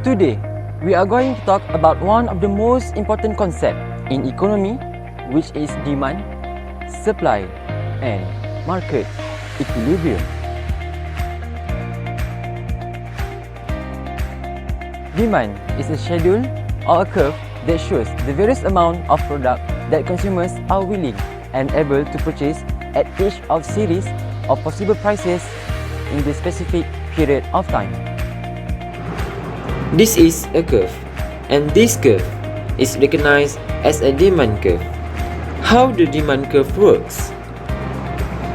Today, we are going to talk about one of the most important concepts in economy, which is demand, supply, and market equilibrium. Demand is a schedule or a curve that shows the various amount of product that consumers are willing and able to purchase at each of series of possible prices in the specific period of time. This is a curve, and this curve is recognized as a demand curve. How the demand curve works?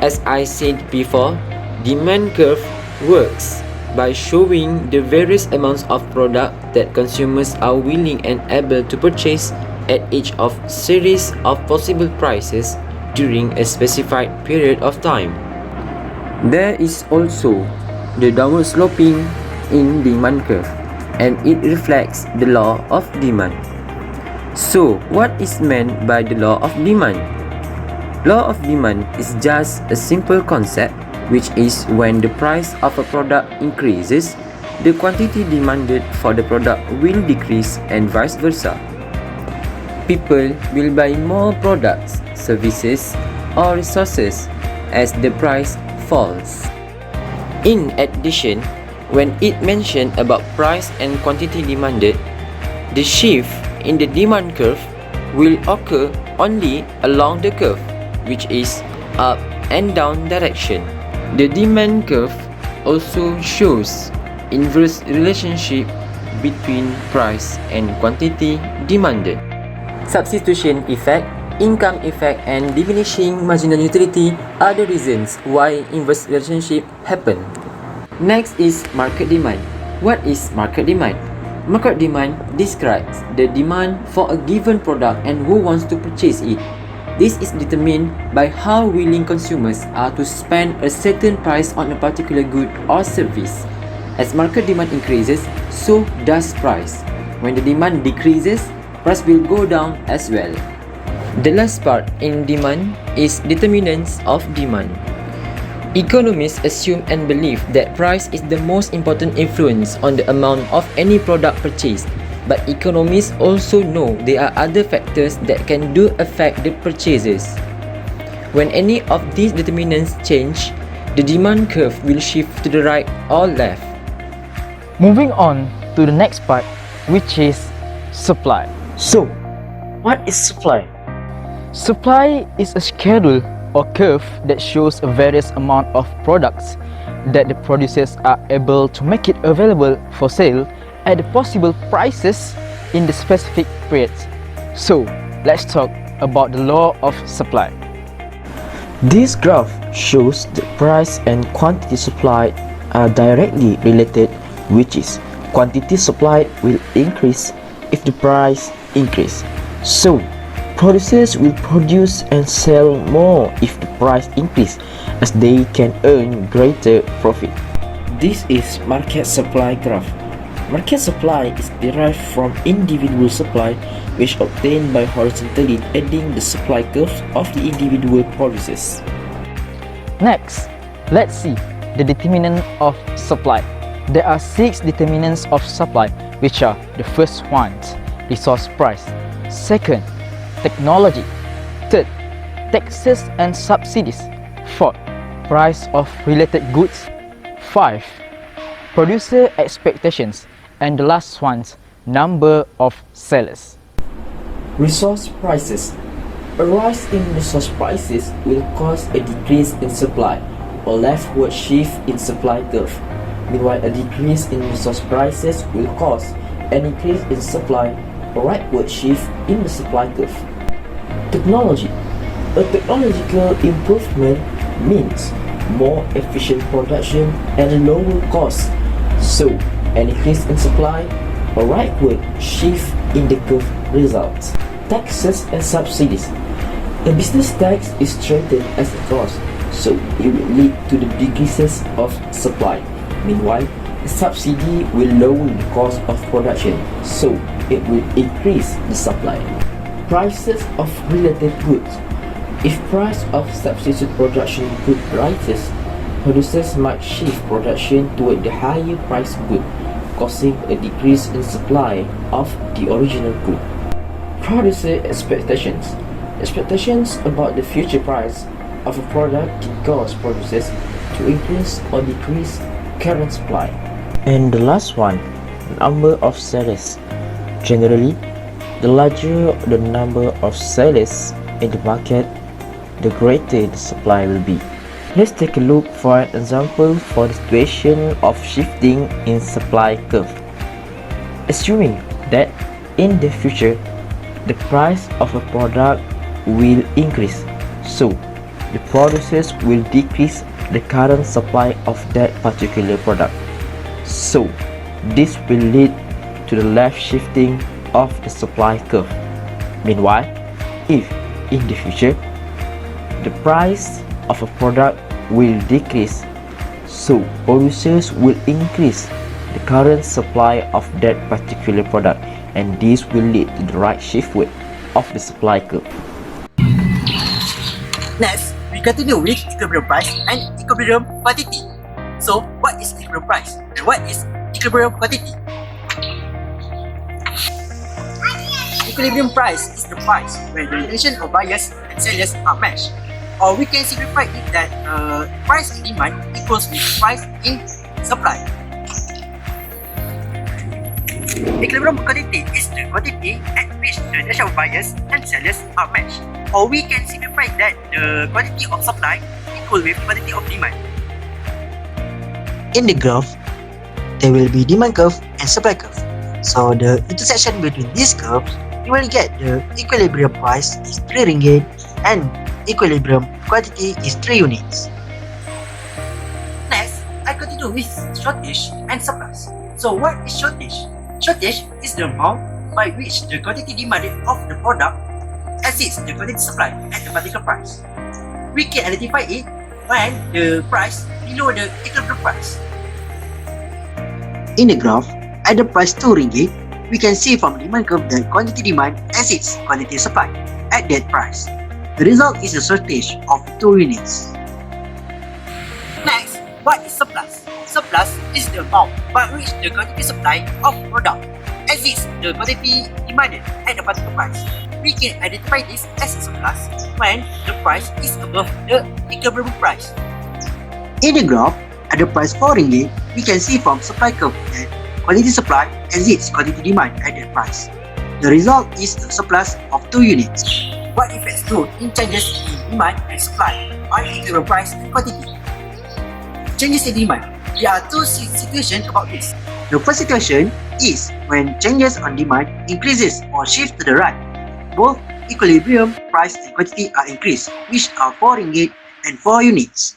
As I said before, demand curve works by showing the various amounts of product that consumers are willing and able to purchase at each of series of possible prices during a specified period of time. There is also the downward sloping in demand curve, and it reflects the law of demand. So, what is meant by the law of demand? Law of demand is just a simple concept, which is when the price of a product increases, the quantity demanded for the product will decrease and vice versa. People will buy more products, services, or resources as the price falls. In addition, when it mentioned about price and quantity demanded, the shift in the demand curve will occur only along the curve, which is up and down direction. The demand curve also shows inverse relationship between price and quantity demanded. Substitution effect, income effect, and diminishing marginal utility are the reasons why inverse relationship happen. Next is market demand. What is market demand? Market demand describes the demand for a given product and who wants to purchase it. This is determined by how willing consumers are to spend a certain price on a particular good or service. As market demand increases, so does price. When the demand decreases, price will go down as well. The last part in demand is determinants of demand. Economists assume and believe that price is the most important influence on the amount of any product purchased, but economists also know there are other factors that can do affect the purchases. When any of these determinants change, the demand curve will shift to the right or left. Moving on to the next part, which is supply. So, what is supply? Supply is a schedule or curve that shows a various amount of products that the producers are able to make it available for sale at the possible prices in the specific periods. So, let's talk about the law of supply. This graph shows the price and quantity supplied are directly related, which is quantity supplied will increase if the price increase. So, producers will produce and sell more if the price increase, as they can earn greater profit. This is market supply graph. Market supply is derived from individual supply, which obtained by horizontally adding the supply curves of the individual producers. Next, let's see the determinant of supply. There are 6 determinants of supply, which are the first ones, resource price. Second, technology. Third, taxes and subsidies. Fourth, price of related goods. 5, producer expectations. And the last one's number of sellers. Resource prices. A rise in resource prices will cause a decrease in supply, or leftward shift in supply curve. Meanwhile, a decrease in resource prices will cause an increase in supply, or rightward shift in the supply curve. Technology. A technological improvement means more efficient production and lower cost. So, an increase in supply, a rightward shift in the curve results. Taxes and subsidies. A business tax is treated as a cost, so it will lead to the decreases of supply. Meanwhile, a subsidy will lower the cost of production, so it will increase the supply. Prices of related goods. If price of substitute production good rises, producers might shift production toward the higher price good. causing a decrease in supply of the original good. Producer expectations. Expectations about the future price of a product can cause producers to increase or decrease current supply. And the last one, number of sellers. Generally, the larger the number of sellers in the market, the greater the supply will be. Let's take a look for an example for the situation of shifting in supply curve. Assuming that in the future, the price of a product will increase, so the producers will decrease the current supply of that particular product. So this will lead to the left shifting of the supply curve. Meanwhile, if in the future the price of a product will decrease, so producers will increase the current supply of that particular product, and this will lead to the right shiftward of the supply curve. Next, we continue with equilibrium price and equilibrium quantity. So, what is equilibrium price and what is equilibrium quantity? Equilibrium price is the price where the relation of buyers and sellers are matched. Or we can simplify it that price in demand equals with price in supply. Equilibrium quantity is the quantity at which the ratio of buyers and sellers are matched. Or we can simplify that the quantity of supply equal with quantity of demand. In the graph, there will be demand curve and supply curve. So the intersection between these curves, you will get the equilibrium price is 3 ringgit and equilibrium quantity is 3 units. Next, I continue with shortage and surplus. So what is shortage? Shortage is the amount by which the quantity demanded of the product exceeds the quantity supply at the particular price. We can identify it when the price below the equilibrium price. In the graph, at the price 2 ringgit, we can see from demand curve that quantity demand exceeds quantity supply at that price. The result is a shortage of 2 units. Next, what is surplus? Surplus is the amount by which the quantity supply of product exceeds the quantity demanded at a particular price. We can identify this as a surplus when the price is above the equilibrium price. In the graph, at the price 4 ringgit, we can see from supply curve that quantity supply exceeds quantity demand at that price. The result is a surplus of 2 units. What effects do in changes in demand and supply on equilibrium price and quantity? Changes in demand. There are two situations about this. The first situation is when changes on demand increases or shift to the right. Both equilibrium price and quantity are increased, which are 4 ringgit and 4 units.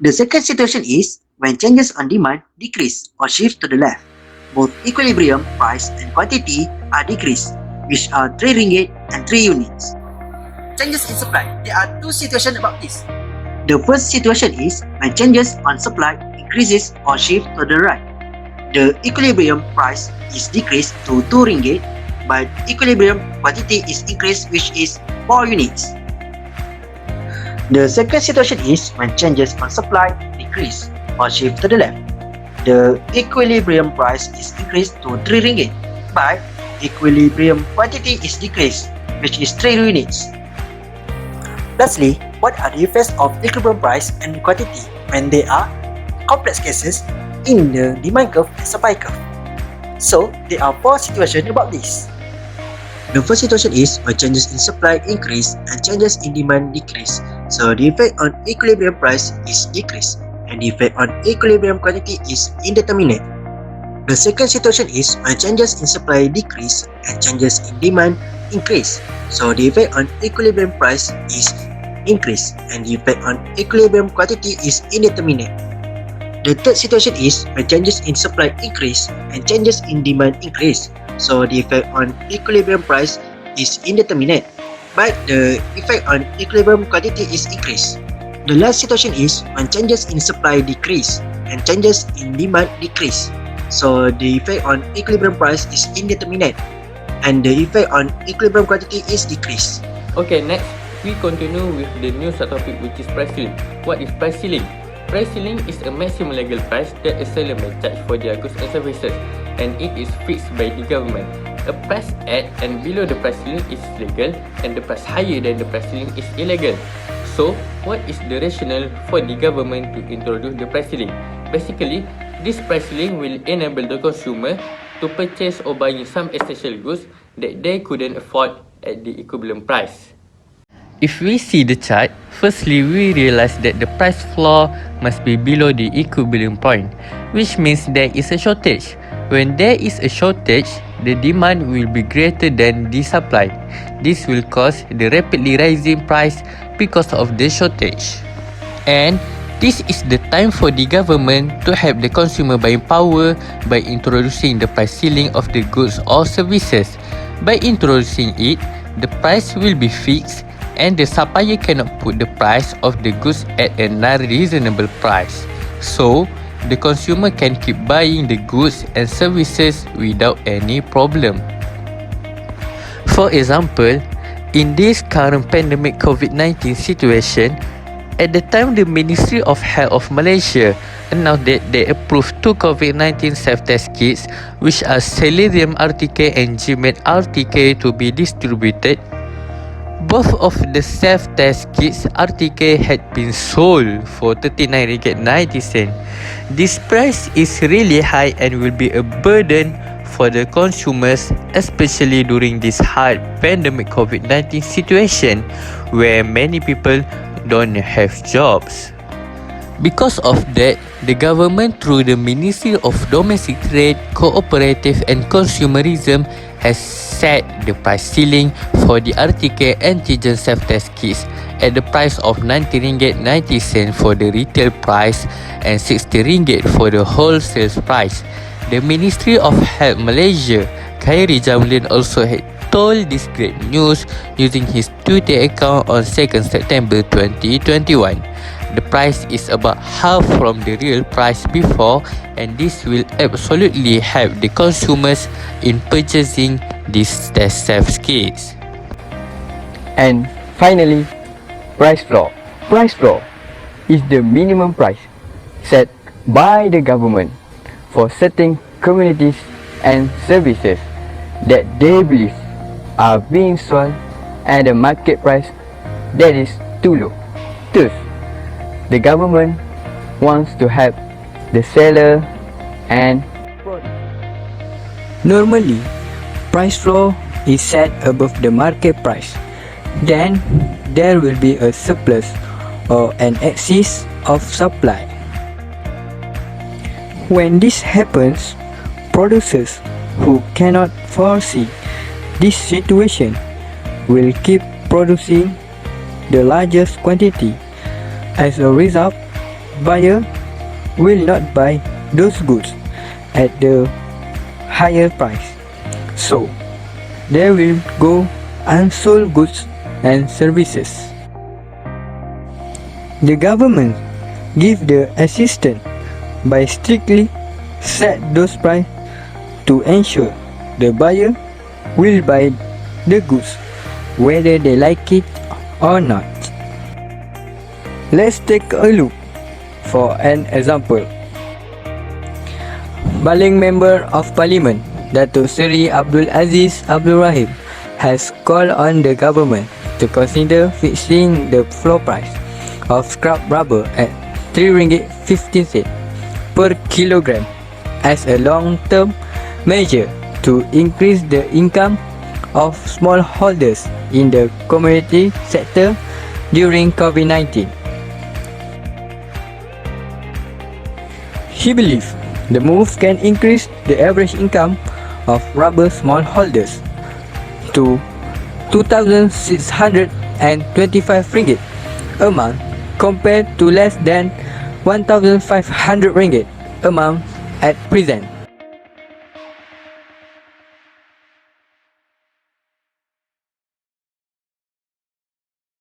The second situation is when changes on demand decrease or shift to the left. Both equilibrium price and quantity are decreased, which are 3 ringgit and 3 units. Changes in supply. There are two situations about this. The first situation is when changes on supply increases or shift to the right. The equilibrium price is decreased to 2 ringgit, but equilibrium quantity is increased, which is 4 units. The second situation is when changes on supply decrease or shift to the left. The equilibrium price is increased to 3 ringgit, but equilibrium quantity is decreased, which is 3 units. Lastly, what are the effects of equilibrium price and quantity when they are complex cases in the demand curve and supply curve? So, there are 4 situations about this. The first situation is when changes in supply increase and changes in demand decrease. So the effect on equilibrium price is decreased and the effect on equilibrium quantity is indeterminate. The second situation is when changes in supply decrease and changes in demand increase. So the effect on equilibrium price is increase and the effect on equilibrium quantity is indeterminate. The third situation is when changes in supply increase and changes in demand increase. So the effect on equilibrium price is indeterminate, but the effect on equilibrium quantity is increased. The last situation is when changes in supply decrease and changes in demand decrease. So the effect on equilibrium price is indeterminate and the effect on equilibrium quantity is decreased. Okay, next we continue with the new subtopic which is price ceiling. What is price ceiling? Price ceiling is a maximum legal price that a seller may charge for their goods and services, and it is fixed by the government. A price at and below the price ceiling is legal, and the price higher than the price ceiling is illegal. So, what is the rationale for the government to introduce the price ceiling? Basically, this price ceiling will enable the consumer to purchase or buy some essential goods that they couldn't afford at the equivalent price. If we see the chart, firstly we realize that the price floor must be below the equilibrium point, which means there is a shortage. When there is a shortage, the demand will be greater than the supply. This will cause the rapidly rising price because of the shortage. And this is the time for the government to help the consumer buying power by introducing the price ceiling of the goods or services. By introducing it, the price will be fixed and the supplier cannot put the price of the goods at a unreasonable price. So, the consumer can keep buying the goods and services without any problem. For example, in this current pandemic COVID-19 situation, at the time the Ministry of Health of Malaysia announced that they approved 2 COVID-19 self-test kits, which are Celerium RTK and GMAT RTK, to be distributed. Both of the self-test kits RTK had been sold for RM39.90. This price is really high and will be a burden for the consumers, especially during this hard pandemic COVID-19 situation where many people don't have jobs. Because of that, the government through the Ministry of Domestic Trade, Cooperative and Consumerism has set the price ceiling for the RTK antigen self-test kits at the price of RM90.90 for the retail price and RM60 for the wholesale price. The Ministry of Health Malaysia, Khairi Jamlin, also had told this great news using his Twitter account on 2nd September 2021. The price is about half from the real price before, and this will absolutely help the consumers in purchasing these test kits. And finally, price floor. Price floor is the minimum price set by the government for certain commodities and services that they believe are being sold at a market price that is too low. Thus, the government wants to help the seller and producer. Normally, price floor is set above the market price. Then, there will be a surplus or an excess of supply. When this happens, producers who cannot foresee this situation will keep producing the largest quantity. As a result, buyer will not buy those goods at the higher price. So, there will go unsold goods and services. The government give the assistance by strictly set those price to ensure the buyer will buy the goods whether they like it or not. Let's take a look for an example. Baling Member of Parliament Dato Seri Abdul Aziz Abdul Rahim has called on the government to consider fixing the floor price of scrap rubber at RM3.15 per kilogram as a long-term measure to increase the income of smallholders in the commodity sector during COVID-19. He believes the move can increase the average income of rubber smallholders to RM2,625 a month compared to less than RM1,500 a month at present.